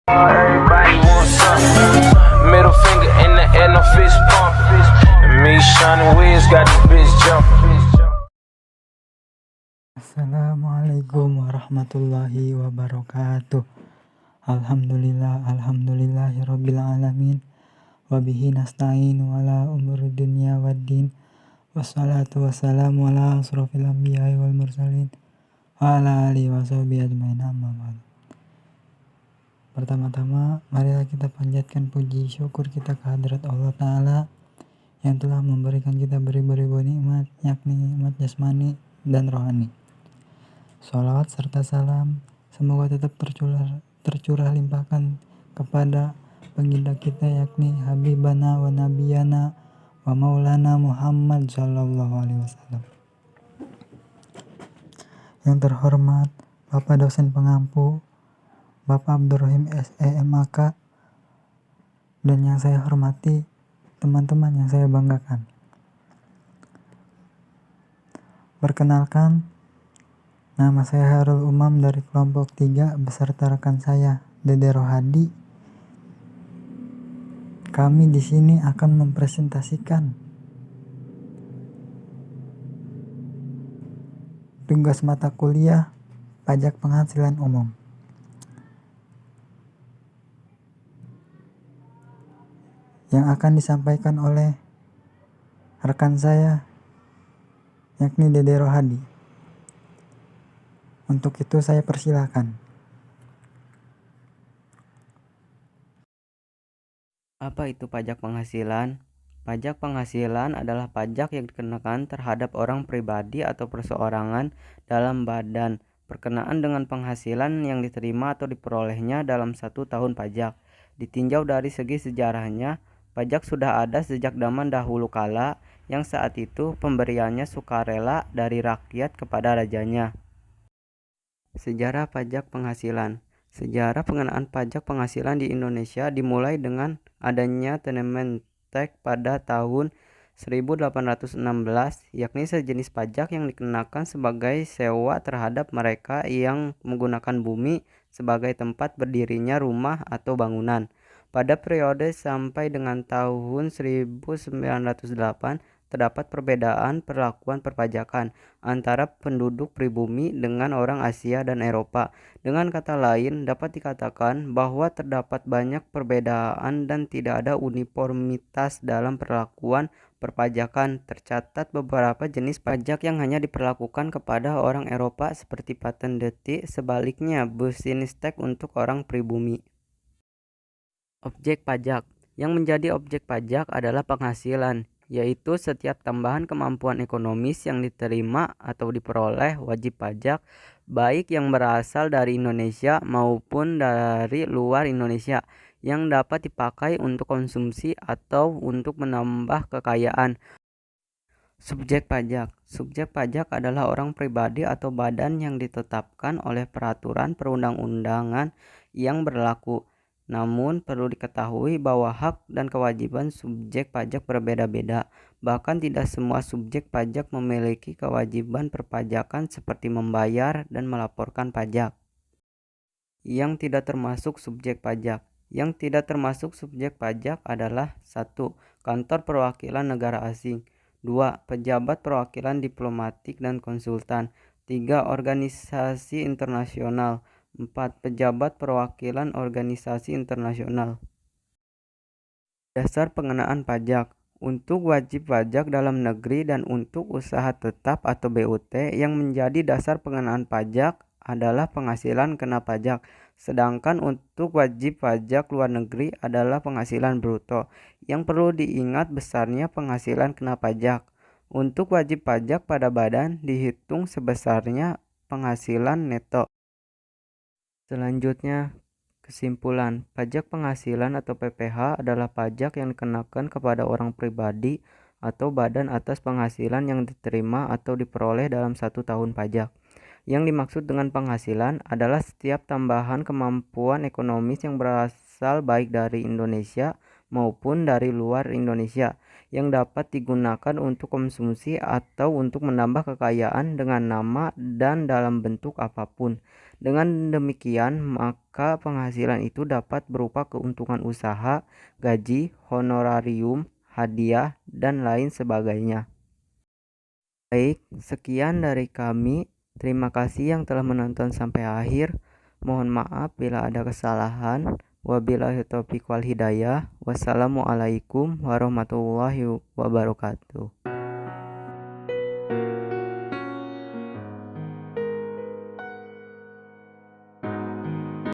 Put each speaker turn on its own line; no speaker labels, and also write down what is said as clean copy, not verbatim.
Everybody wants some. Middle finger in the air, no fist pump. And me, Sean Wiz, got this bitch jumping.
Assalamualaikum warahmatullahi wabarakatuh. Alhamdulillahirabbil alamin. Wabihi nasta'inu ala umuri dunya waddin. Wassalatu wassalamu ala asrofil anbiya'i wal mursalin wa ala alihi wa sahbihi ajmain, amma ba'du. Pertama-tama, marilah kita panjatkan puji syukur kita kehadrat Allah Ta'ala yang telah memberikan kita beribu-ribu nikmat, yakni nikmat jasmani dan rohani. Sholawat serta salam semoga tetap tercurah limpahkan kepada baginda kita, yakni Habibana wa Nabiyana wa Maulana Muhammad Sallallahu Alaihi Wasallam. Yang terhormat Bapak dosen pengampu Bapak Abdurrahim SEMAK, dan yang saya hormati teman-teman yang saya banggakan. Perkenalkan, nama saya Harul Umam dari kelompok 3 beserta rekan saya Dede Rohadi. Kami di sini akan mempresentasikan tugas mata kuliah pajak penghasilan umum. Yang akan disampaikan oleh rekan saya, yakni Dede Rohadi. Untuk itu saya persilahkan.
Apa itu pajak penghasilan? Pajak penghasilan adalah pajak yang dikenakan terhadap orang pribadi atau perseorangan dalam badan berkenaan dengan penghasilan yang diterima atau diperolehnya dalam 1 tahun pajak. Ditinjau dari segi sejarahnya, pajak sudah ada sejak zaman dahulu kala, yang saat itu pemberiannya sukarela dari rakyat kepada rajanya. Sejarah pajak penghasilan. Sejarah pengenaan pajak penghasilan di Indonesia dimulai dengan adanya Tenement Tax pada tahun 1816, yakni sejenis pajak yang dikenakan sebagai sewa terhadap mereka yang menggunakan bumi sebagai tempat berdirinya rumah atau bangunan. Pada periode sampai dengan tahun 1908, terdapat perbedaan perlakuan perpajakan antara penduduk pribumi dengan orang Asia dan Eropa. Dengan kata lain, dapat dikatakan bahwa terdapat banyak perbedaan dan tidak ada uniformitas dalam perlakuan perpajakan. Tercatat beberapa jenis pajak yang hanya diperlakukan kepada orang Eropa seperti paten detik, sebaliknya business tax untuk orang pribumi. Objek pajak. Yang menjadi objek pajak adalah penghasilan, yaitu setiap tambahan kemampuan ekonomis yang diterima atau diperoleh wajib pajak, baik yang berasal dari Indonesia maupun dari luar Indonesia, yang dapat dipakai untuk konsumsi atau untuk menambah kekayaan. Subjek pajak. Subjek pajak adalah orang pribadi atau badan yang ditetapkan oleh peraturan perundang-undangan yang berlaku. Namun perlu diketahui bahwa hak dan kewajiban subjek pajak berbeda-beda. Bahkan tidak semua subjek pajak memiliki kewajiban perpajakan seperti membayar dan melaporkan pajak. Yang tidak termasuk subjek pajak. Yang tidak termasuk subjek pajak adalah 1. Kantor perwakilan negara asing. 2. Pejabat perwakilan diplomatik dan konsultan. 3. Organisasi internasional. 4. Pejabat perwakilan organisasi internasional. Dasar pengenaan pajak. Untuk wajib pajak dalam negeri dan untuk usaha tetap atau BUT, yang menjadi dasar pengenaan pajak adalah penghasilan kena pajak. Sedangkan untuk wajib pajak luar negeri adalah penghasilan bruto. Yang perlu diingat besarnya penghasilan kena pajak. Untuk wajib pajak pada badan dihitung sebesarnya penghasilan neto. Selanjutnya, kesimpulan. Pajak penghasilan atau PPh adalah pajak yang dikenakan kepada orang pribadi atau badan atas penghasilan yang diterima atau diperoleh dalam 1 tahun pajak. Yang dimaksud dengan penghasilan adalah setiap tambahan kemampuan ekonomis yang berasal baik dari Indonesia maupun dari luar Indonesia yang dapat digunakan untuk konsumsi atau untuk menambah kekayaan dengan nama dan dalam bentuk apapun. Dengan demikian, maka penghasilan itu dapat berupa keuntungan usaha, gaji, honorarium, hadiah, dan lain sebagainya. Baik, sekian dari kami. Terima kasih yang telah menonton sampai akhir. Mohon maaf bila ada kesalahan. Wabillahi taufiq wal hidayah. Wassalamualaikum warahmatullahi wabarakatuh.